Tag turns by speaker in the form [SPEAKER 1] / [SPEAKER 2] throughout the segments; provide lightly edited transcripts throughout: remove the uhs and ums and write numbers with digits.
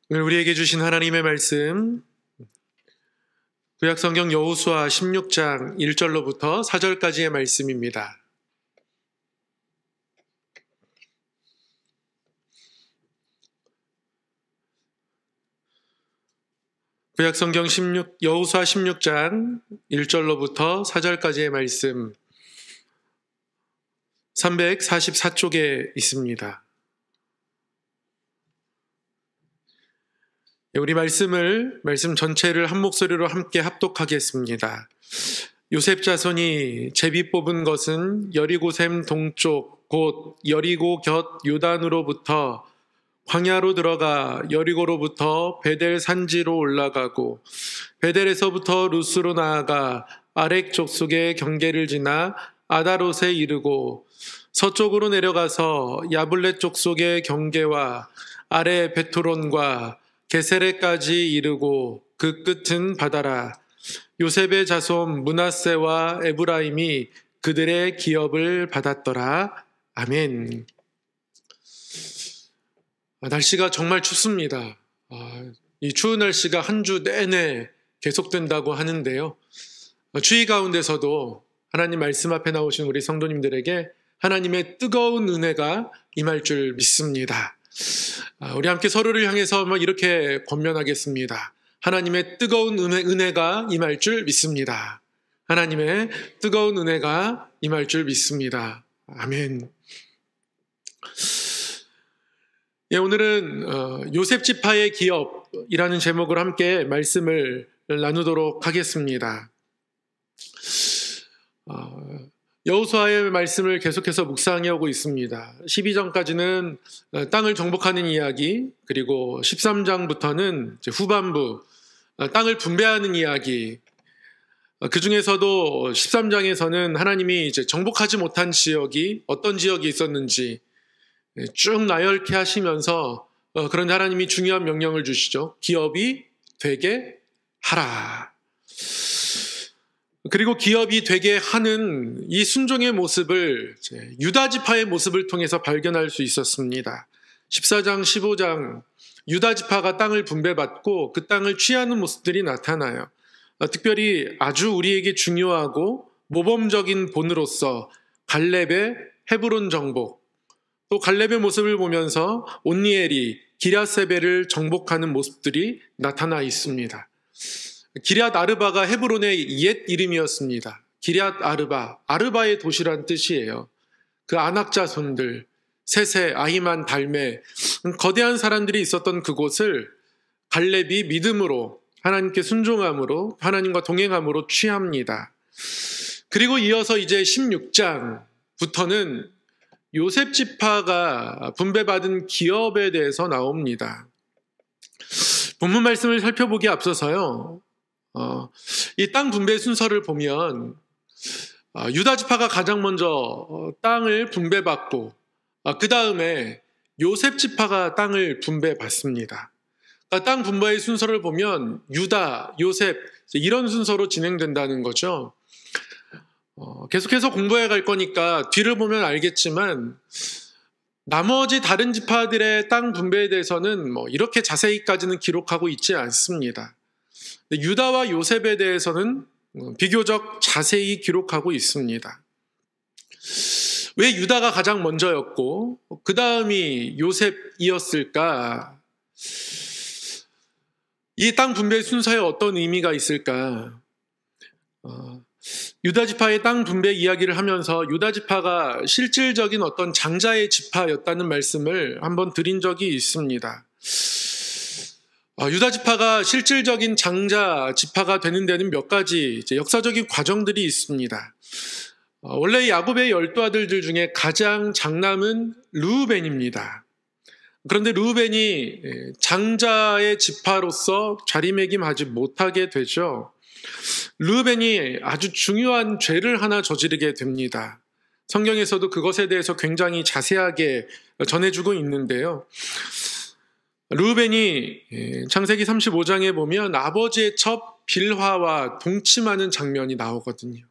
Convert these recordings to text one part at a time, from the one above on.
[SPEAKER 1] 오늘 우리에게 주신 하나님의 말씀, 구약성경 여호수아 16장 1절로부터 4절까지의 말씀입니다. 구약성경 여호수아 16장 1절로부터 4절까지의 말씀 344쪽에 있습니다. 우리 말씀 전체를 한 목소리로 함께 합독하겠습니다. 요셉 자손이 제비 뽑은 것은 여리고샘 동쪽 곧 여리고 곁 요단으로부터 광야로 들어가 여리고로부터 베델 산지로 올라가고 베델에서부터 루스로 나아가 아렉 족속의 경계를 지나 아다롯에 이르고 서쪽으로 내려가서 야블렛 족속의 경계와 아래 베토론과 게세레까지 이르고 그 끝은 바다라. 요셉의 자손 므낫세와 에브라임이 그들의 기업을 받았더라. 아멘. 날씨가 정말 춥습니다. 이 추운 날씨가 한 주 내내 계속된다고 하는데요. 추위 가운데서도 하나님 말씀 앞에 나오신 우리 성도님들에게 하나님의 뜨거운 은혜가 임할 줄 믿습니다. 우리 함께 서로를 향해서 이렇게 권면하겠습니다. 하나님의 뜨거운 은혜가 임할 줄 믿습니다. 하나님의 뜨거운 은혜가 임할 줄 믿습니다. 아멘. 오늘은 요셉 지파의 기업이라는 제목으로 함께 말씀을 나누도록 하겠습니다. 여호수아의 말씀을 계속해서 묵상해 오고 있습니다. 12장까지는 땅을 정복하는 이야기, 그리고 13장부터는 후반부 땅을 분배하는 이야기, 그 중에서도 13장에서는 하나님이 정복하지 못한 지역이 어떤 지역이 있었는지 쭉 나열케 하시면서 그런 하나님이 중요한 명령을 주시죠. 기업이 되게 하라. 그리고 기업이 되게 하는 이 순종의 모습을 유다 지파의 모습을 통해서 발견할 수 있었습니다. 14장, 15장 유다 지파가 땅을 분배받고 그 땅을 취하는 모습들이 나타나요. 특별히 아주 우리에게 중요하고 모범적인 본으로서 갈렙의 헤브론 정복, 또 갈렙의 모습을 보면서 온니엘이 기럇세벨을 정복하는 모습들이 나타나 있습니다. 기럇 아르바가 헤브론의 옛 이름이었습니다. 기럇 아르바, 아르바의 도시란 뜻이에요. 그 아낙 자손들, 세세, 아히만, 달메, 거대한 사람들이 있었던 그곳을 갈렙이 믿음으로, 하나님께 순종함으로, 하나님과 동행함으로 취합니다. 그리고 이어서 이제 16장부터는 요셉 지파가 분배받은 기업에 대해서 나옵니다. 본문 말씀을 살펴보기에 앞서서요, 이 땅 분배 순서를 보면 유다 지파가 가장 먼저 땅을 분배받고 그 다음에 요셉 지파가 땅을 분배받습니다. 땅 분배의 순서를 보면 유다, 요셉 이런 순서로 진행된다는 거죠. 계속해서 공부해 갈 거니까 뒤를 보면 알겠지만 나머지 다른 지파들의 땅 분배에 대해서는 이렇게 자세히까지는 기록하고 있지 않습니다. 유다와 요셉에 대해서는 비교적 자세히 기록하고 있습니다. 왜 유다가 가장 먼저였고 그 다음이 요셉이었을까? 이 땅 분배 순서에 어떤 의미가 있을까? 유다 지파의 땅 분배 이야기를 하면서 유다 지파가 실질적인 어떤 장자의 지파였다는 말씀을 한번 드린 적이 있습니다. 유다 지파가 실질적인 장자 지파가 되는 데는 몇 가지 역사적인 과정들이 있습니다. 원래 야곱의 12아들들 중에 가장 장남은 르우벤입니다. 그런데 르우벤이 장자의 지파로서 자리매김하지 못하게 되죠. 르우벤이 아주 중요한 죄를 하나 저지르게 됩니다. 성경에서도 그것에 대해서 굉장히 자세하게 전해주고 있는데요. 르우벤이 창세기 35장에 보면 아버지의 첩 빌하와 동침하는 장면이 나오거든요.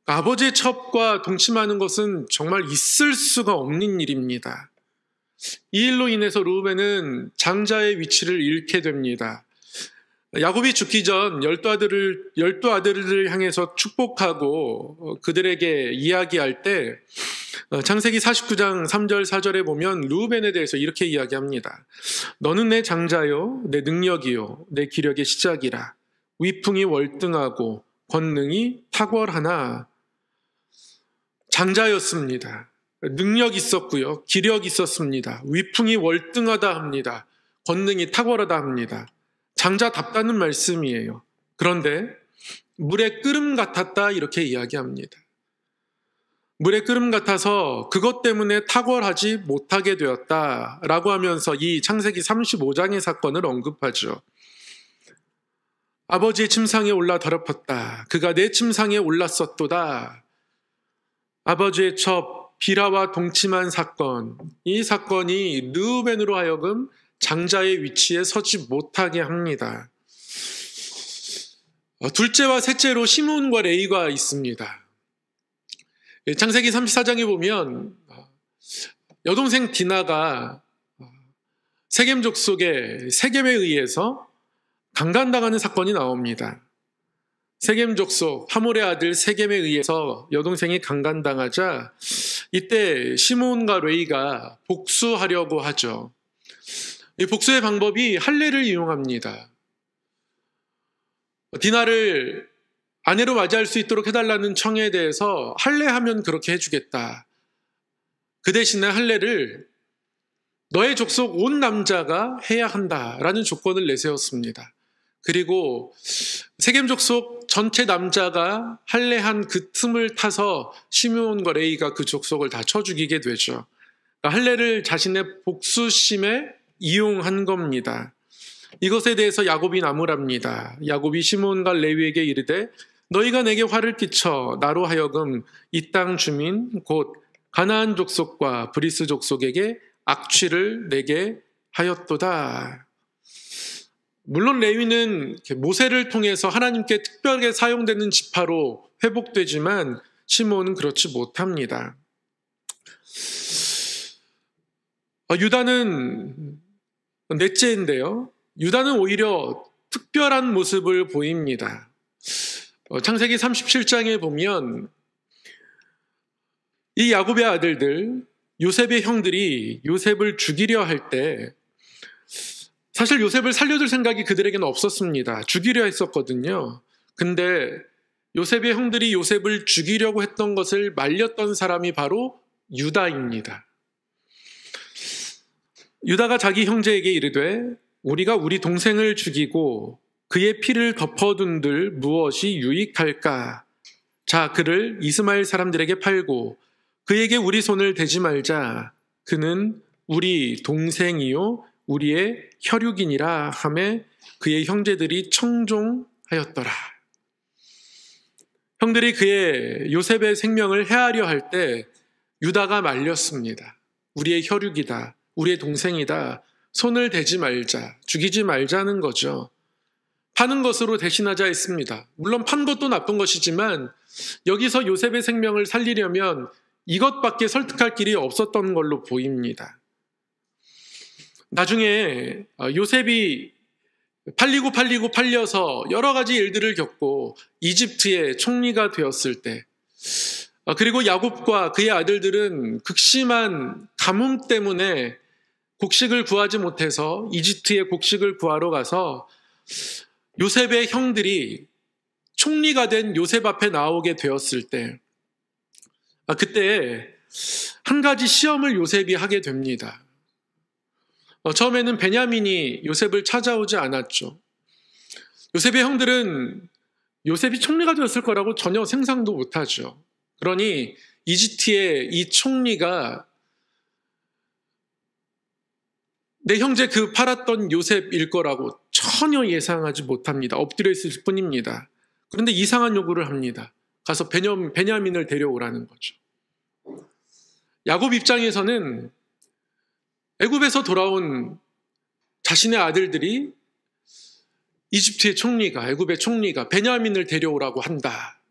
[SPEAKER 1] 아버지의 첩과 동침하는 것은 정말 있을 수가 없는 일입니다. 이 일로 인해서 르우벤은 장자의 위치를 잃게 됩니다. 야곱이 죽기 전 열두 아들을 향해서 축복하고 그들에게 이야기할 때 창세기 49장 3절 4절에 보면 르우벤에 대해서 이렇게 이야기합니다. 너는 내 장자요 내 능력이요 내 기력의 시작이라. 위풍이 월등하고 권능이 탁월하나. 장자였습니다. 능력 있었고요. 기력 있었습니다. 위풍이 월등하다 합니다. 권능이 탁월하다 합니다. 장자답다는 말씀이에요. 그런데 물의 끓음 같았다 이렇게 이야기합니다. 물의 끓음 같아서 그것 때문에 탁월하지 못하게 되었다라고 하면서 이 창세기 35장의 사건을 언급하죠. 아버지의 침상에 올라 더럽혔다. 그가 내 침상에 올랐었도다. 아버지의 첩 비라와 동침한 사건, 이 사건이 르우벤으로 하여금 장자의 위치에 서지 못하게 합니다. 둘째와 셋째로 시므온과 레위가 있습니다. 창세기 34장에 보면 여동생 디나가 세겜 족속의 세겜에 의해서 강간당하는 사건이 나옵니다. 세겜 족속 하몰의 아들 세겜에 의해서 여동생이 강간당하자 이때 시므온과 레위가 복수하려고 하죠. 이 복수의 방법이 할례를 이용합니다. 디나를 아내로 맞이할 수 있도록 해달라는 청에 대해서 할례하면 그렇게 해주겠다. 그 대신에 할례를 너의 족속 온 남자가 해야 한다라는 조건을 내세웠습니다. 그리고 세겜 족속 전체 남자가 할례한 그 틈을 타서 시므온과 레위가 그 족속을 다 쳐 죽이게 되죠. 할례를 자신의 복수심에 이용한 겁니다. 이것에 대해서 야곱이 나무랍니다. 야곱이 시므온과 레위에게 이르되 너희가 내게 화를 끼쳐 나로 하여금 이 땅 주민 곧 가나안 족속과 브리스 족속에게 악취를 내게 하였도다. 물론 레위는 모세를 통해서 하나님께 특별하게 사용되는 지파로 회복되지만 시므온은 그렇지 못합니다. 유다는 넷째인데요. 유다는 오히려 특별한 모습을 보입니다. 창세기 37장에 보면 이 야곱의 아들들 요셉의 형들이 요셉을 죽이려 할 때 사실 요셉을 살려줄 생각이 그들에게는 없었습니다. 죽이려 했었거든요. 근데 요셉의 형들이 요셉을 죽이려고 했던 것을 말렸던 사람이 바로 유다입니다. 유다가 자기 형제에게 이르되 우리가 우리 동생을 죽이고 그의 피를 덮어둔들 무엇이 유익할까? 자, 그를 이스마엘 사람들에게 팔고 그에게 우리 손을 대지 말자. 그는 우리 동생이요 우리의 혈육이니라 하매 그의 형제들이 청종하였더라. 형들이 그의 요셉의 생명을 해하려 할 때 유다가 말렸습니다. 우리의 혈육이다. 우리의 동생이다. 손을 대지 말자. 죽이지 말자는 거죠. 파는 것으로 대신하자 했습니다. 물론 판 것도 나쁜 것이지만 여기서 요셉의 생명을 살리려면 이것밖에 설득할 길이 없었던 걸로 보입니다. 나중에 요셉이 팔려서 여러 가지 일들을 겪고 이집트의 총리가 되었을 때 그리고 야곱과 그의 아들들은 극심한 가뭄 때문에 곡식을 구하지 못해서 이집트의 곡식을 구하러 가서 요셉의 형들이 총리가 된 요셉 앞에 나오게 되었을 때 그때 한 가지 시험을 요셉이 하게 됩니다. 처음에는 베냐민이 요셉을 찾아오지 않았죠. 요셉의 형들은 요셉이 총리가 되었을 거라고 전혀 생각도 못하죠. 그러니 이집트의 이 총리가 내 형제 그 팔았던 요셉일 거라고 전혀 예상하지 못합니다. 엎드려 있을 뿐입니다. 그런데 이상한 요구를 합니다. 가서 베냐민을 데려오라는 거죠. 야곱 입장에서는 애굽에서 돌아온 자신의 아들들이 이집트의 총리가, 애굽의 총리가 베냐민을 데려오라고 한다.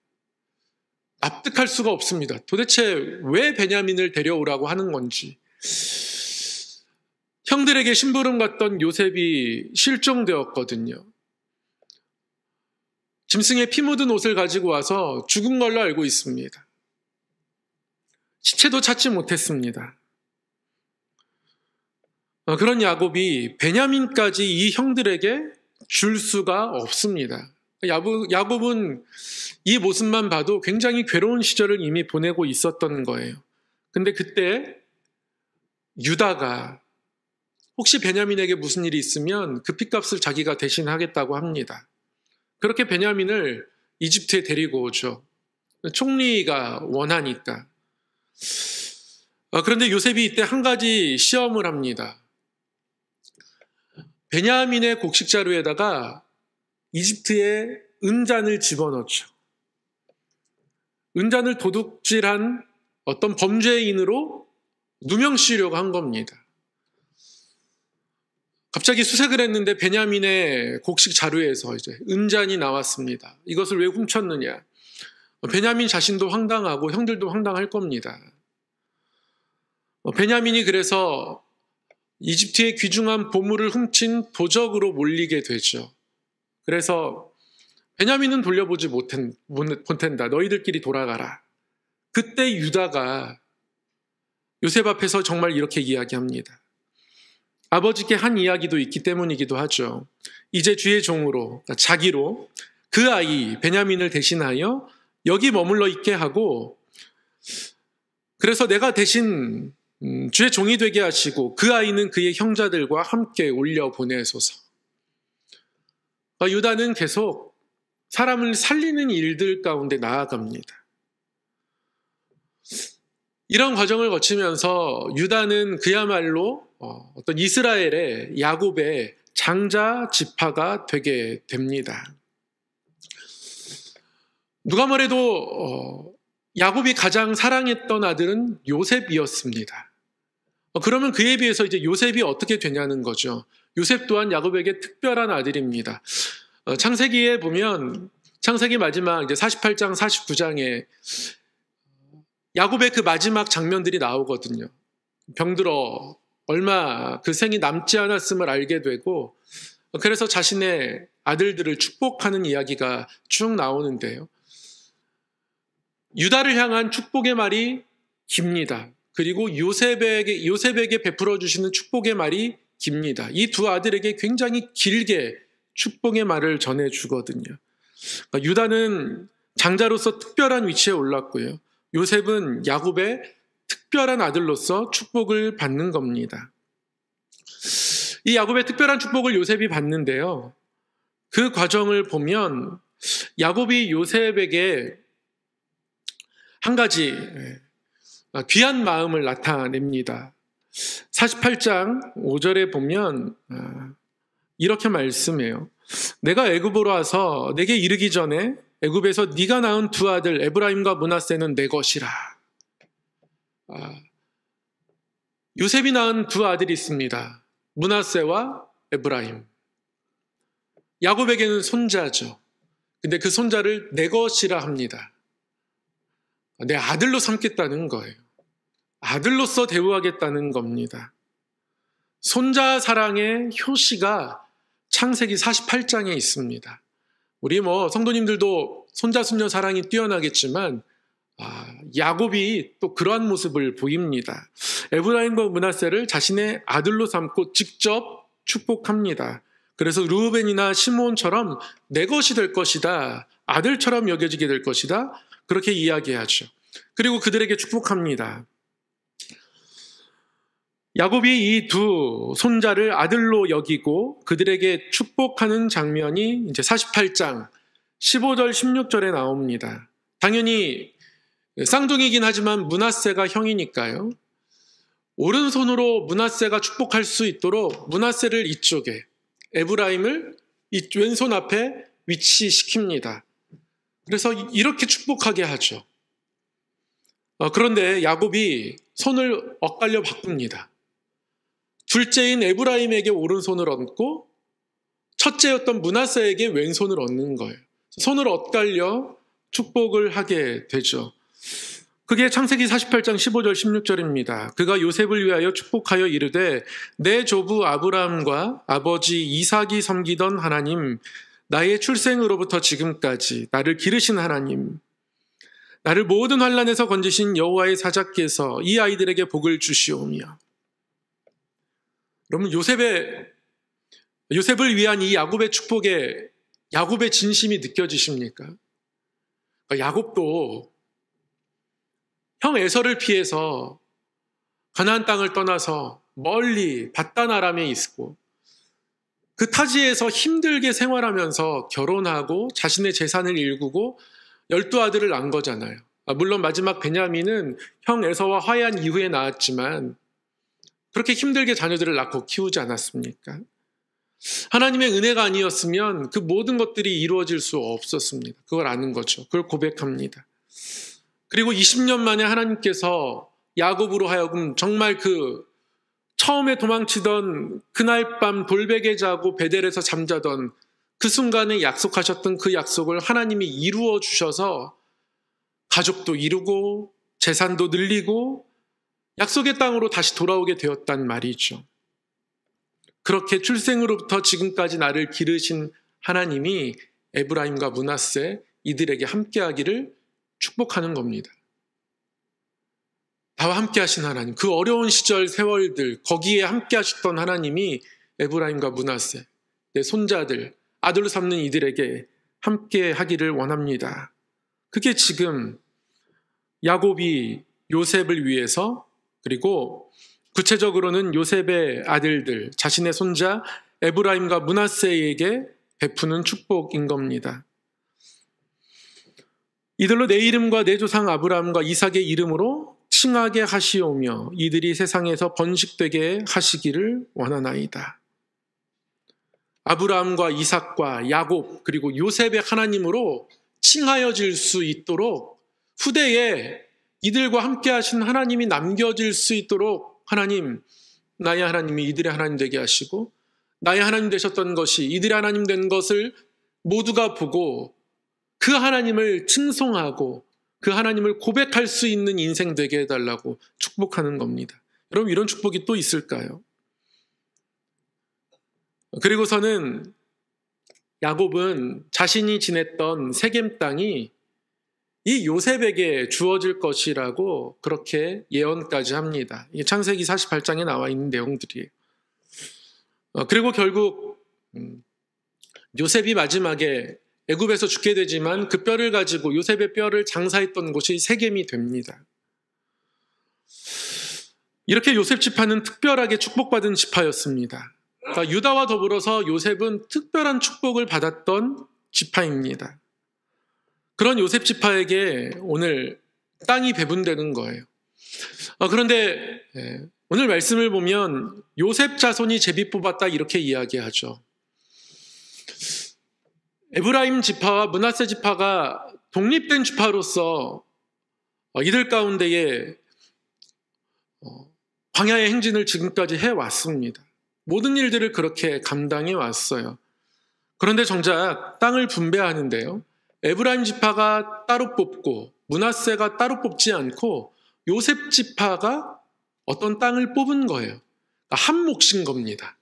[SPEAKER 1] 납득할 수가 없습니다. 도대체 왜 베냐민을 데려오라고 하는 건지. 형들에게 심부름 갔던 요셉이 실종되었거든요. 짐승의 피 묻은 옷을 가지고 와서 죽은 걸로 알고 있습니다. 시체도 찾지 못했습니다. 그런 야곱이 베냐민까지 이 형들에게 줄 수가 없습니다. 야곱은 이 모습만 봐도 굉장히 괴로운 시절을 이미 보내고 있었던 거예요. 근데 그때 유다가 혹시 베냐민에게 무슨 일이 있으면 그 핏값을 자기가 대신하겠다고 합니다. 그렇게 베냐민을 이집트에 데리고 오죠. 총리가 원하니까. 그런데 요셉이 이때 한 가지 시험을 합니다. 베냐민의 곡식 자루에다가 이집트의 은잔을 집어넣죠. 은잔을 도둑질한 어떤 범죄인으로 누명씌우려고 한 겁니다. 갑자기 수색을 했는데 베냐민의 곡식 자루에서 이제 은잔이 나왔습니다. 이것을 왜 훔쳤느냐? 베냐민 자신도 황당하고 형들도 황당할 겁니다. 베냐민이 그래서 이집트의 귀중한 보물을 훔친 도적으로 몰리게 되죠. 그래서 베냐민은 돌려보지 못한다. 너희들끼리 돌아가라. 그때 유다가 요셉 앞에서 정말 이렇게 이야기합니다. 아버지께 한 이야기도 있기 때문이기도 하죠. 이제 주의 종으로, 그러니까 자기로 그 아이 베냐민을 대신하여 여기 머물러 있게 하고, 그래서 내가 대신 주의 종이 되게 하시고 그 아이는 그의 형제들과 함께 올려 보내소서. 유다는 계속 사람을 살리는 일들 가운데 나아갑니다. 이런 과정을 거치면서 유다는 그야말로 어떤 이스라엘의 야곱의 장자 지파가 되게 됩니다. 누가 뭐래도 야곱이 가장 사랑했던 아들은 요셉이었습니다. 그러면 그에 비해서 이제 요셉이 어떻게 되냐는 거죠. 요셉 또한 야곱에게 특별한 아들입니다. 창세기에 보면 창세기 마지막 이제 48장, 49장에 야곱의 그 마지막 장면들이 나오거든요. 병들어 얼마 그 생이 남지 않았음을 알게 되고, 그래서 자신의 아들들을 축복하는 이야기가 쭉 나오는데요. 유다를 향한 축복의 말이 깁니다. 그리고 요셉에게 베풀어 주시는 축복의 말이 깁니다. 이 두 아들에게 굉장히 길게 축복의 말을 전해 주거든요. 그러니까 유다는 장자로서 특별한 위치에 올랐고요. 요셉은 야곱의 특별한 아들로서 축복을 받는 겁니다. 이 야곱의 특별한 축복을 요셉이 받는데요. 그 과정을 보면 야곱이 요셉에게 한 가지 귀한 마음을 나타냅니다. 48장 5절에 보면 이렇게 말씀해요. 내가 애굽으로 와서 내게 이르기 전에 애굽에서 네가 낳은 두 아들 에브라임과 므낫세는 내 것이라. 요셉이 낳은 두 아들이 있습니다. 므낫세와 에브라임. 야곱에게는 손자죠. 근데 그 손자를 내 것이라 합니다. 내 아들로 삼겠다는 거예요. 아들로서 대우하겠다는 겁니다. 손자 사랑의 효시가 창세기 48장에 있습니다. 우리 성도님들도 손자 손녀 사랑이 뛰어나겠지만 야곱이 또 그러한 모습을 보입니다. 에브라임과 므낫세를 자신의 아들로 삼고 직접 축복합니다. 그래서 르우벤이나 시므온처럼 내 것이 될 것이다. 아들처럼 여겨지게 될 것이다. 그렇게 이야기하죠. 그리고 그들에게 축복합니다. 야곱이 이 두 손자를 아들로 여기고 그들에게 축복하는 장면이 이제 48장 15절 16절에 나옵니다. 당연히 쌍둥이긴 하지만 므낫세가 형이니까요. 오른손으로 므낫세가 축복할 수 있도록 므낫세를 이쪽에, 에브라임을 이 왼손 앞에 위치시킵니다. 그래서 이렇게 축복하게 하죠. 그런데 야곱이 손을 엇갈려 바꿉니다. 둘째인 에브라임에게 오른손을 얹고 첫째였던 므낫세에게 왼손을 얹는 거예요. 손을 엇갈려 축복을 하게 되죠. 그게 창세기 48장 15절 16절입니다. 그가 요셉을 위하여 축복하여 이르되 내 조부 아브라함과 아버지 이삭이 섬기던 하나님, 나의 출생으로부터 지금까지 나를 기르신 하나님, 나를 모든 환난에서 건지신 여호와의 사자께서 이 아이들에게 복을 주시오며. 여러분, 요셉을 위한 이 야곱의 축복에 야곱의 진심이 느껴지십니까? 야곱도 형 에서를 피해서 가나안 땅을 떠나서 멀리 밧단 아람에 있고 그 타지에서 힘들게 생활하면서 결혼하고 자신의 재산을 일구고 12아들을 낳은 거잖아요. 물론 마지막 베냐민은 형 에서와 화해한 이후에 낳았지만 그렇게 힘들게 자녀들을 낳고 키우지 않았습니까? 하나님의 은혜가 아니었으면 그 모든 것들이 이루어질 수 없었습니다. 그걸 아는 거죠. 그걸 고백합니다. 그리고 20년 만에 하나님께서 야곱으로 하여금 정말 그 처음에 도망치던 그날 밤 돌베개 자고 베델에서 잠자던 그 순간에 약속하셨던 그 약속을 하나님이 이루어 주셔서 가족도 이루고 재산도 늘리고 약속의 땅으로 다시 돌아오게 되었단 말이죠. 그렇게 출생으로부터 지금까지 나를 기르신 하나님이 에브라임과 므낫세 이들에게 함께하기를 축복하는 겁니다. 나와 함께 하신 하나님, 그 어려운 시절 세월들 거기에 함께 하셨던 하나님이 에브라임과 므낫세, 내 손자들, 아들로 삼는 이들에게 함께 하기를 원합니다. 그게 지금 야곱이 요셉을 위해서, 그리고 구체적으로는 요셉의 아들들, 자신의 손자 에브라임과 므낫세에게 베푸는 축복인 겁니다. 이들로 내 이름과 내 조상 아브라함과 이삭의 이름으로 칭하게 하시오며 이들이 세상에서 번식되게 하시기를 원하나이다. 아브라함과 이삭과 야곱 그리고 요셉의 하나님으로 칭하여질 수 있도록 후대에 이들과 함께 하신 하나님이 남겨질 수 있도록 하나님, 나의 하나님이 이들의 하나님 되게 하시고 나의 하나님 되셨던 것이 이들의 하나님 된 것을 모두가 보고 그 하나님을 칭송하고 그 하나님을 고백할 수 있는 인생 되게 해달라고 축복하는 겁니다. 여러분, 이런 축복이 또 있을까요? 그리고서는 야곱은 자신이 지냈던 세겜 땅이 이 요셉에게 주어질 것이라고 그렇게 예언까지 합니다. 이게 창세기 48장에 나와 있는 내용들이에요. 그리고 결국 요셉이 마지막에 애굽에서 죽게 되지만 그 뼈를 가지고 요셉의 뼈를 장사했던 곳이 세겜이 됩니다. 이렇게 요셉 지파는 특별하게 축복받은 지파였습니다. 그러니까 유다와 더불어서 요셉은 특별한 축복을 받았던 지파입니다. 그런 요셉 지파에게 오늘 땅이 배분되는 거예요. 그런데 오늘 말씀을 보면 요셉 자손이 제비 뽑았다 이렇게 이야기하죠. 에브라임 지파와 므낫세 지파가 독립된 지파로서 이들 가운데에 광야의 행진을 지금까지 해왔습니다. 모든 일들을 그렇게 감당해 왔어요. 그런데 정작 땅을 분배하는데요, 에브라임 지파가 따로 뽑고 므낫세가 따로 뽑지 않고 요셉 지파가 어떤 땅을 뽑은 거예요. 한 몫인 겁니다.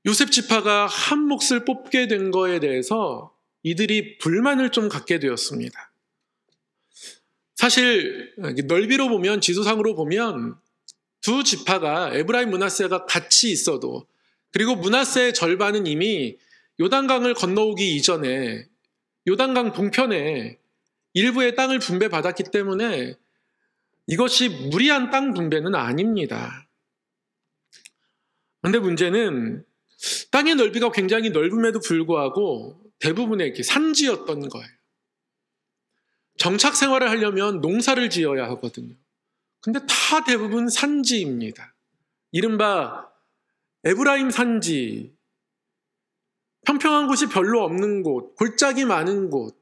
[SPEAKER 1] 요셉 지파가 한 몫을 뽑게 된 거에 대해서 이들이 불만을 좀 갖게 되었습니다. 사실 넓이로 보면, 지도상으로 보면 두 지파가 에브라임 므낫세가 같이 있어도, 그리고 므낫세의 절반은 이미 요단강을 건너오기 이전에 요단강 동편에 일부의 땅을 분배받았기 때문에 이것이 무리한 땅 분배는 아닙니다. 그런데 문제는 땅의 넓이가 굉장히 넓음에도 불구하고 대부분의 이렇게 산지였던 거예요. 정착 생활을 하려면 농사를 지어야 하거든요. 근데 다 대부분 산지입니다. 이른바 에브라임 산지, 평평한 곳이 별로 없는 곳, 골짜기 많은 곳,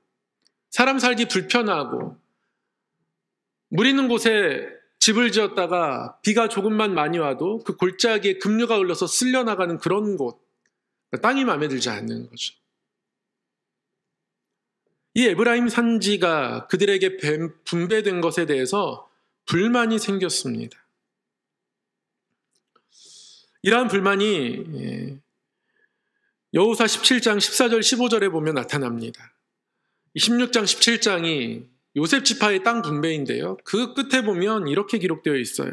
[SPEAKER 1] 사람 살기 불편하고 물 있는 곳에 집을 지었다가 비가 조금만 많이 와도 그 골짜기에 급류가 흘러서 쓸려나가는 그런 곳, 땅이 마음에 들지 않는 거죠. 이 에브라임 산지가 그들에게 분배된 것에 대해서 불만이 생겼습니다. 이러한 불만이 여호수아 17장 14절 15절에 보면 나타납니다. 16장 17장이 요셉 지파의 땅 분배인데요. 그 끝에 보면 이렇게 기록되어 있어요.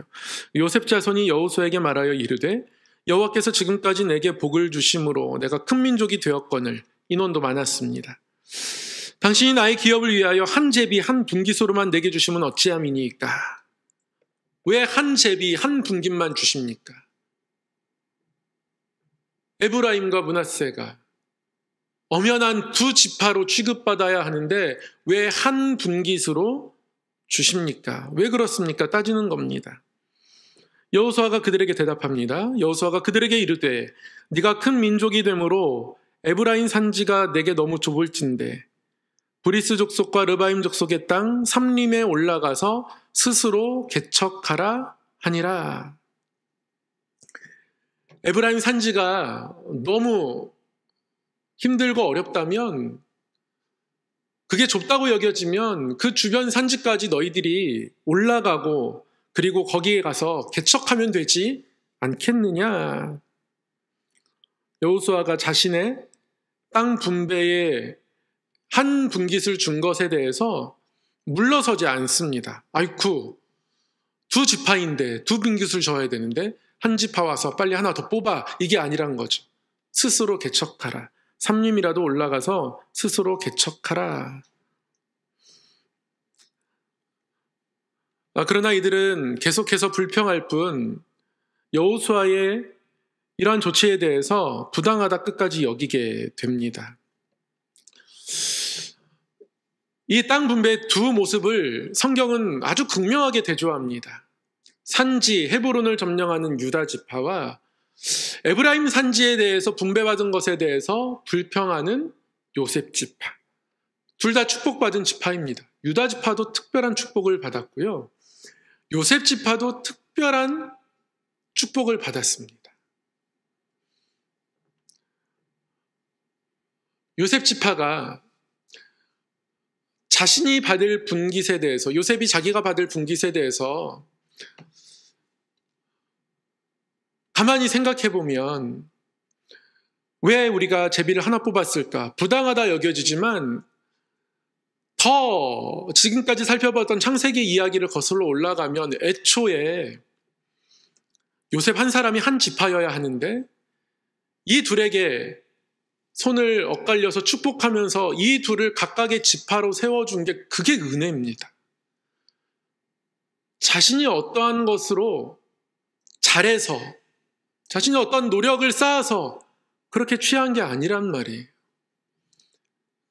[SPEAKER 1] 요셉 자손이 여호수아에게 말하여 이르되 여호와께서 지금까지 내게 복을 주심으로 내가 큰 민족이 되었거늘. 인원도 많았습니다. 당신이 나의 기업을 위하여 한 제비 한 분깃으로만 내게 주시면 어찌함이니까? 왜 한 제비 한 분깃만 주십니까? 에브라임과 므낫세가 엄연한 두 지파로 취급받아야 하는데 왜 한 분깃으로 주십니까? 왜 그렇습니까? 따지는 겁니다. 여호수아가 그들에게 대답합니다. 여호수아가 그들에게 이르되 네가 큰 민족이 되므로 에브라임 산지가 내게 너무 좁을진데 브리스 족속과 르바임 족속의 땅 삼림에 올라가서 스스로 개척하라 하니라. 에브라임 산지가 너무 힘들고 어렵다면, 그게 좁다고 여겨지면 그 주변 산지까지 너희들이 올라가고 그리고 거기에 가서 개척하면 되지 않겠느냐. 여호수아가 자신의 땅 분배에 한 분깃을 준 것에 대해서 물러서지 않습니다. 아이쿠, 두 지파인데 두 분깃을 줘야 되는데 한 지파 와서 빨리 하나 더 뽑아, 이게 아니란 거죠. 스스로 개척하라. 삼림이라도 올라가서 스스로 개척하라. 그러나 이들은 계속해서 불평할 뿐 여호수아의 이러한 조치에 대해서 부당하다 끝까지 여기게 됩니다. 이 땅 분배의 두 모습을 성경은 아주 극명하게 대조합니다. 산지 헤브론을 점령하는 유다 지파와 에브라임 산지에 대해서 분배받은 것에 대해서 불평하는 요셉 지파. 둘 다 축복받은 지파입니다. 유다 지파도 특별한 축복을 받았고요. 요셉 지파도 특별한 축복을 받았습니다. 요셉 지파가 자신이 받을 분깃에 대해서, 요셉이 자기가 받을 분깃에 대해서 가만히 생각해 보면 왜 우리가 제비를 하나 뽑았을까? 부당하다 여겨지지만 더 지금까지 살펴봤던 창세기 이야기를 거슬러 올라가면 애초에 요셉 한 사람이 한 지파여야 하는데 이 둘에게 손을 엇갈려서 축복하면서 이 둘을 각각의 지파로 세워준 게, 그게 은혜입니다. 자신이 어떠한 것으로 잘해서, 자신이 어떤 노력을 쌓아서 그렇게 취한 게 아니란 말이에요.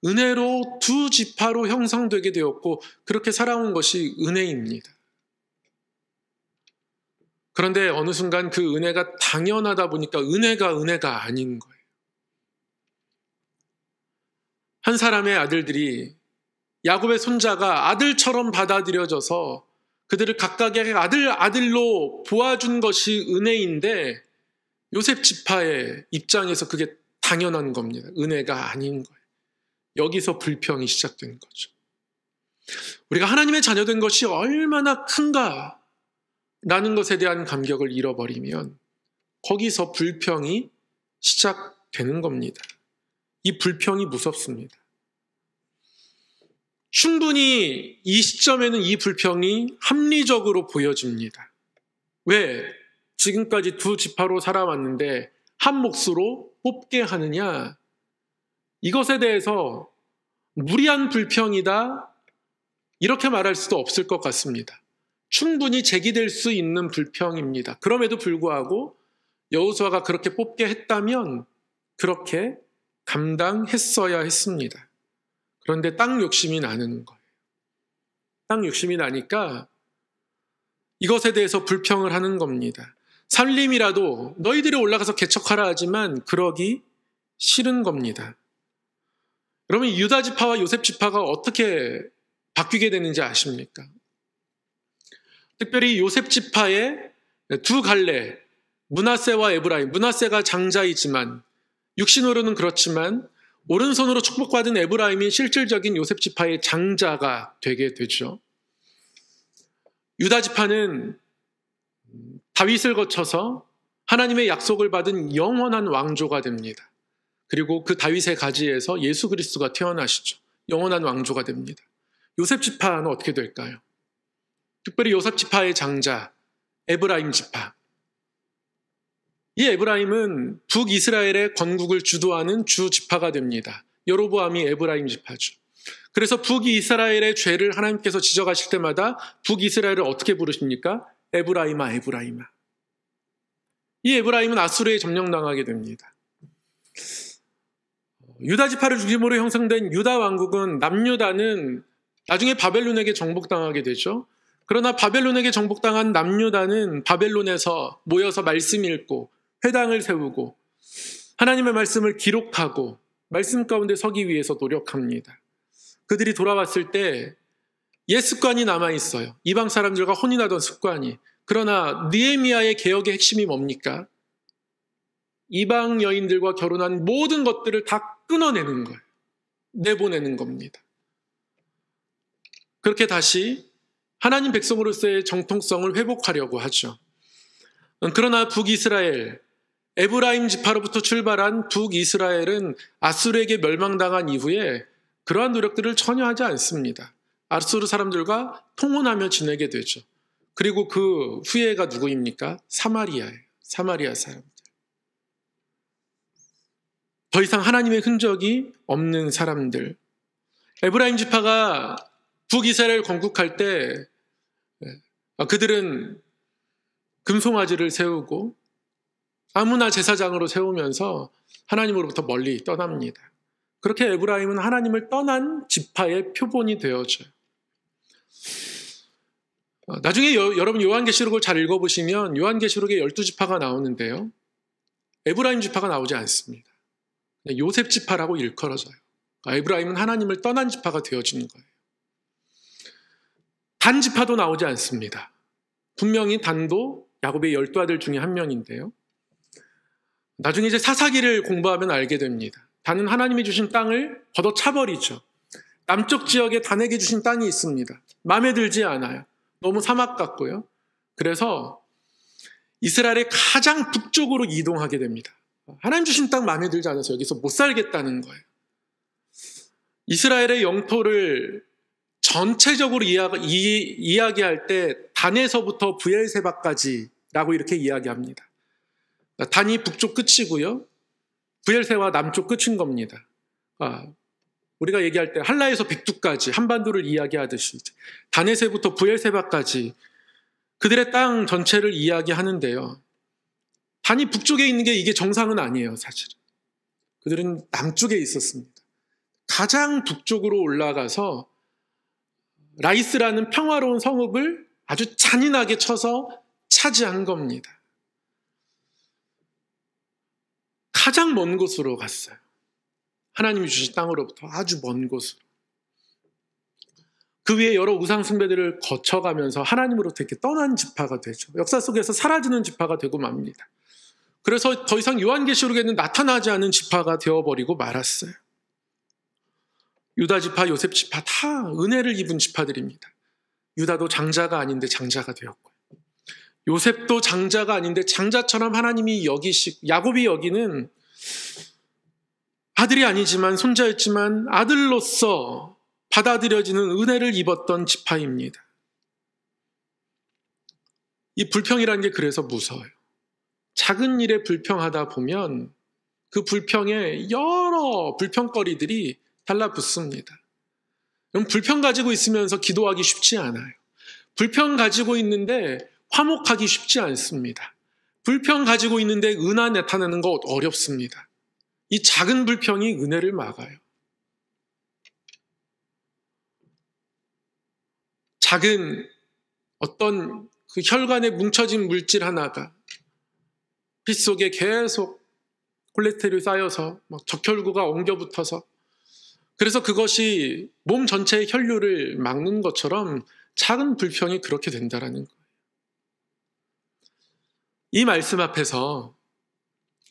[SPEAKER 1] 은혜로 두 지파로 형성되게 되었고 그렇게 살아온 것이 은혜입니다. 그런데 어느 순간 그 은혜가 당연하다 보니까 은혜가 아닌 거예요. 한 사람의 아들들이, 야곱의 손자가 아들처럼 받아들여져서 그들을 각각의 아들로 보아준 것이 은혜인데 요셉 지파의 입장에서 그게 당연한 겁니다. 은혜가 아닌 거예요. 여기서 불평이 시작된 거죠. 우리가 하나님의 자녀된 것이 얼마나 큰가 라는 것에 대한 감격을 잃어버리면 거기서 불평이 시작되는 겁니다. 이 불평이 무섭습니다. 충분히 이 시점에는 이 불평이 합리적으로 보여집니다. 왜? 지금까지 두 지파로 살아왔는데 한 몫으로 뽑게 하느냐? 이것에 대해서 무리한 불평이다, 이렇게 말할 수도 없을 것 같습니다. 충분히 제기될 수 있는 불평입니다. 그럼에도 불구하고 여호수아가 그렇게 뽑게 했다면 그렇게 감당했어야 했습니다. 그런데 땅 욕심이 나는 거예요. 땅 욕심이 나니까 이것에 대해서 불평을 하는 겁니다. 살림이라도 너희들이 올라가서 개척하라 하지만 그러기 싫은 겁니다. 그러면 유다 지파와 요셉 지파가 어떻게 바뀌게 되는지 아십니까? 특별히 요셉 지파의 두 갈래, 므낫세와 에브라임. 므낫세가 장자이지만, 육신으로는 그렇지만 오른손으로 축복받은 에브라임이 실질적인 요셉 지파의 장자가 되게 되죠. 유다 지파는 다윗을 거쳐서 하나님의 약속을 받은 영원한 왕조가 됩니다. 그리고 그 다윗의 가지에서 예수 그리스도가 태어나시죠. 영원한 왕조가 됩니다. 요셉 지파는 어떻게 될까요? 특별히 요셉 지파의 장자 에브라임 지파. 이 에브라임은 북이스라엘의 건국을 주도하는 주 지파가 됩니다. 여로보암이 에브라임 지파죠. 그래서 북이스라엘의 죄를 하나님께서 지적하실 때마다 북이스라엘을 어떻게 부르십니까? 에브라임아, 에브라임아. 이 에브라임은 아수르에 점령당하게 됩니다. 유다 지파를 중심으로 형성된 유다 왕국은 남유다는 나중에 바벨론에게 정복당하게 되죠. 그러나 바벨론에게 정복당한 남유다는 바벨론에서 모여서 말씀 읽고 회당을 세우고 하나님의 말씀을 기록하고 말씀 가운데 서기 위해서 노력합니다. 그들이 돌아왔을 때 옛 습관이 남아있어요. 이방 사람들과 혼인하던 습관이. 그러나 느헤미야의 개혁의 핵심이 뭡니까? 이방 여인들과 결혼한 모든 것들을 다 끊어내는 거예요. 내보내는 겁니다. 그렇게 다시 하나님 백성으로서의 정통성을 회복하려고 하죠. 그러나 북이스라엘, 에브라임 지파로부터 출발한 북이스라엘은 아수르에게 멸망당한 이후에 그러한 노력들을 전혀 하지 않습니다. 아수르 사람들과 통혼하며 지내게 되죠. 그리고 그 후예가 누구입니까? 사마리아예요. 사마리아 사람들. 더 이상 하나님의 흔적이 없는 사람들. 에브라임 지파가 북이스라엘 건국할 때 그들은 금송아지를 세우고 아무나 제사장으로 세우면서 하나님으로부터 멀리 떠납니다. 그렇게 에브라임은 하나님을 떠난 지파의 표본이 되어져요. 나중에 여러분 요한계시록을 잘 읽어보시면 요한계시록에 12지파가 나오는데요. 에브라임 지파가 나오지 않습니다. 요셉 지파라고 일컬어져요. 에브라임은 하나님을 떠난 지파가 되어지는 거예요. 단 지파도 나오지 않습니다. 분명히 단도 야곱의 12아들 중에 한 명인데요. 나중에 이제 사사기를 공부하면 알게 됩니다. 단은 하나님이 주신 땅을 걷어차버리죠. 남쪽 지역에 단에게 주신 땅이 있습니다. 마음에 들지 않아요. 너무 사막 같고요. 그래서 이스라엘의 가장 북쪽으로 이동하게 됩니다. 하나님 주신 땅 마음에 들지 않아서 여기서 못 살겠다는 거예요. 이스라엘의 영토를 전체적으로 이야기할 때 단에서부터 브엘세바까지라고 이렇게 이야기합니다. 단이 북쪽 끝이고요. 브엘세바 남쪽 끝인 겁니다. 우리가 얘기할 때 할라에서 빅두까지 한반도를 이야기하듯이 다네세부터 브엘세바까지 그들의 땅 전체를 이야기하는데요. 단이 북쪽에 있는 게 이게 정상은 아니에요, 사실은. 그들은 남쪽에 있었습니다. 가장 북쪽으로 올라가서 라이스라는 평화로운 성읍을 아주 잔인하게 쳐서 차지한 겁니다. 가장 먼 곳으로 갔어요. 하나님이 주신 땅으로부터 아주 먼 곳으로. 그 위에 여러 우상 숭배들을 거쳐가면서 하나님으로부터 이렇게 떠난 지파가 되죠. 역사 속에서 사라지는 지파가 되고 맙니다. 그래서 더 이상 요한계시록에는 나타나지 않은 지파가 되어버리고 말았어요. 유다 지파, 요셉 지파 다 은혜를 입은 지파들입니다. 유다도 장자가 아닌데 장자가 되었고요. 요셉도 장자가 아닌데 장자처럼 하나님이 야곱이 여기는 아들이 아니지만 손자였지만 아들로서 받아들여지는 은혜를 입었던 지파입니다. 이 불평이라는 게 그래서 무서워요. 작은 일에 불평하다 보면 그 불평에 여러 불평거리들이 달라붙습니다. 그럼 불평 가지고 있으면서 기도하기 쉽지 않아요. 불평 가지고 있는데 화목하기 쉽지 않습니다. 불평 가지고 있는데 은혜 나타나는 거 어렵습니다. 이 작은 불평이 은혜를 막아요. 작은 어떤 그 혈관에 뭉쳐진 물질 하나가 피 속에 계속 콜레스테롤이 쌓여서 적혈구가 엉겨 붙어서 그래서 그것이 몸 전체의 혈류를 막는 것처럼 작은 불평이 그렇게 된다라는 거예요. 이 말씀 앞에서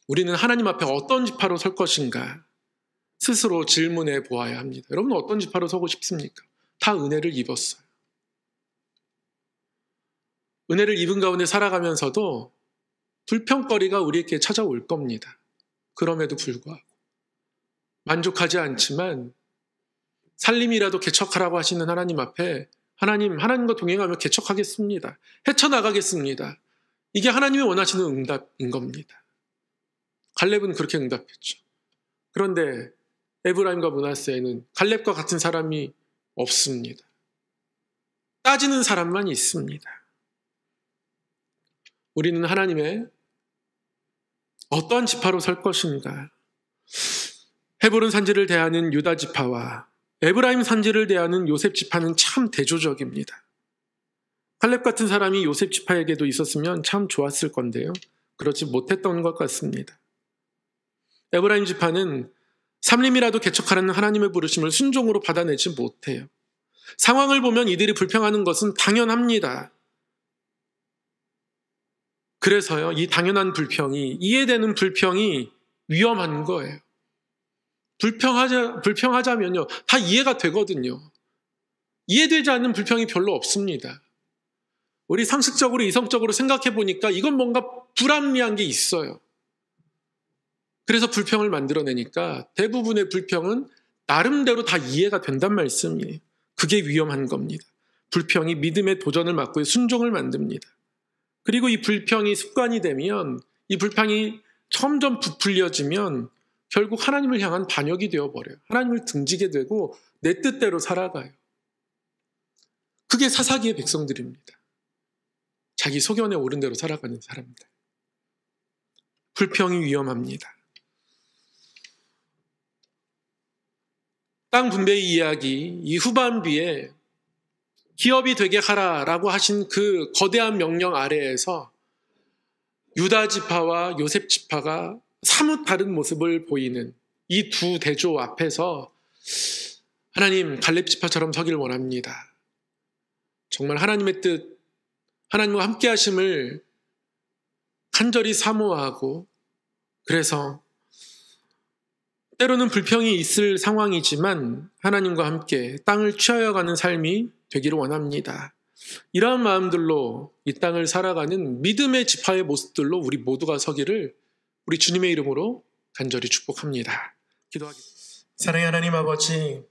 [SPEAKER 1] 우리는 하나님 앞에 어떤 지파로 설 것인가? 스스로 질문해 보아야 합니다. 여러분 어떤 지파로 서고 싶습니까? 다 은혜를 입었어요. 은혜를 입은 가운데 살아가면서도 불평거리가 우리에게 찾아올 겁니다. 그럼에도 불구하고 만족하지 않지만 살림이라도 개척하라고 하시는 하나님 앞에 하나님과 동행하며 개척하겠습니다. 헤쳐나가겠습니다. 이게 하나님이 원하시는 응답인 겁니다. 갈렙은 그렇게 응답했죠. 그런데 에브라임과 므낫세에는 갈렙과 같은 사람이 없습니다. 따지는 사람만 있습니다. 우리는 하나님의 어떠한 지파로 설 것인가? 헤브론 산지를 대하는 유다 지파와 에브라임 산지를 대하는 요셉 지파는 참 대조적입니다. 칼렙 같은 사람이 요셉 지파에게도 있었으면 참 좋았을 건데요. 그렇지 못했던 것 같습니다. 에브라임 지파는 삼림이라도 개척하라는 하나님의 부르심을 순종으로 받아내지 못해요. 상황을 보면 이들이 불평하는 것은 당연합니다. 그래서요, 이 당연한 불평이, 이해되는 불평이 위험한 거예요. 불평하자면요, 다 이해가 되거든요. 이해되지 않는 불평이 별로 없습니다. 우리 상식적으로, 이성적으로 생각해 보니까 이건 뭔가 불합리한 게 있어요. 그래서 불평을 만들어내니까 대부분의 불평은 나름대로 다 이해가 된단 말씀이에요. 그게 위험한 겁니다. 불평이 믿음의 도전을 막고 순종을 만듭니다. 그리고 이 불평이 습관이 되면, 이 불평이 점점 부풀려지면 결국 하나님을 향한 반역이 되어버려요. 하나님을 등지게 되고 내 뜻대로 살아가요. 그게 사사기의 백성들입니다. 자기 소견에 옳은 대로 살아가는 사람들. 불평이 위험합니다. 땅 분배의 이야기, 이 후반부에 기업이 되게 하라라고 하신 그 거대한 명령 아래에서 유다 지파와 요셉 지파가 사뭇 다른 모습을 보이는 이 두 대조 앞에서 하나님, 갈렙 지파처럼 서길 원합니다. 정말 하나님의 뜻, 하나님과 함께 하심을 간절히 사모하고, 그래서 때로는 불평이 있을 상황이지만 하나님과 함께 땅을 취하여가는 삶이 되기를 원합니다. 이러한 마음들로 이 땅을 살아가는 믿음의 지파의 모습들로 우리 모두가 서기를 우리 주님의 이름으로 간절히 축복합니다. 기도하겠습니다. 사랑의 하나님 아버지,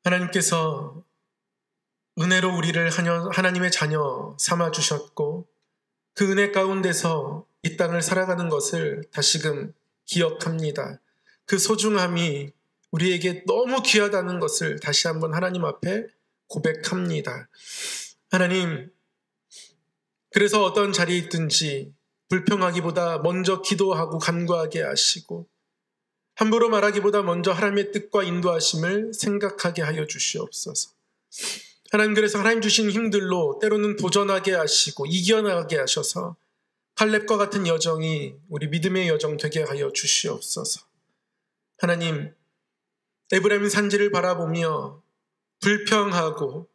[SPEAKER 1] 하나님께서 은혜로 우리를 하나님의 자녀 삼아주셨고 그 은혜 가운데서 이 땅을 살아가는 것을 다시금 기억합니다. 그 소중함이 우리에게 너무 귀하다는 것을 다시 한번 하나님 앞에 고백합니다. 하나님, 그래서 어떤 자리에 있든지 불평하기보다 먼저 기도하고 간구하게 하시고 함부로 말하기보다 먼저 하나님의 뜻과 인도하심을 생각하게 하여 주시옵소서. 하나님, 그래서 하나님 주신 힘들로 때로는 도전하게 하시고 이겨나가게 하셔서 칼렙과 같은 여정이 우리 믿음의 여정 되게 하여 주시옵소서. 하나님, 에브라임 산지를 바라보며 불평하고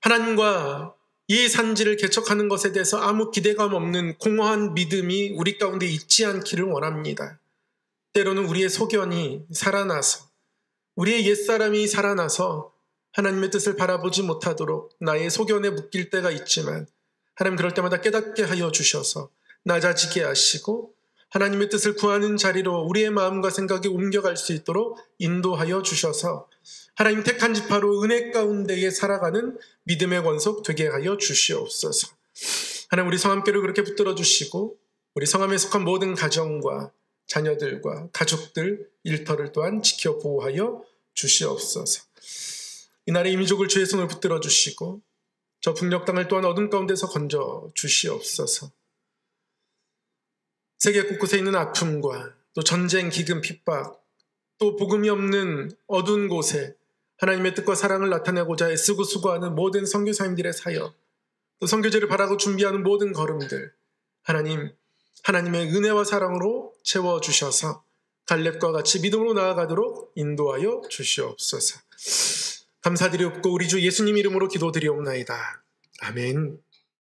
[SPEAKER 1] 하나님과 이 산지를 개척하는 것에 대해서 아무 기대감 없는 공허한 믿음이 우리 가운데 있지 않기를 원합니다. 때로는 우리의 소견이 살아나서, 우리의 옛사람이 살아나서 하나님의 뜻을 바라보지 못하도록 나의 소견에 묶일 때가 있지만 하나님, 그럴 때마다 깨닫게 하여 주셔서 낮아지게 하시고 하나님의 뜻을 구하는 자리로 우리의 마음과 생각이 옮겨갈 수 있도록 인도하여 주셔서 하나님 택한 지파로 은혜 가운데에 살아가는 믿음의 권속 되게 하여 주시옵소서. 하나님, 우리 성함교를 그렇게 붙들어 주시고 우리 성함에 속한 모든 가정과 자녀들과 가족들, 일터를 또한 지켜 보호하여 주시옵소서. 이날의 이민족을 주의 손을 붙들어 주시고 저 북녘 땅을 또한 어둠 가운데서 건져 주시옵소서. 세계 곳곳에 있는 아픔과 또 전쟁, 기근, 핍박, 또 복음이 없는 어두운 곳에 하나님의 뜻과 사랑을 나타내고자 애쓰고 수고하는 모든 선교사님들의 사역, 또 선교제를 바라고 준비하는 모든 걸음들, 하나님, 하나님의 은혜와 사랑으로 채워주셔서 갈렙과 같이 믿음으로 나아가도록 인도하여 주시옵소서. 감사드리옵고 우리 주 예수님 이름으로 기도드리옵나이다. 아멘.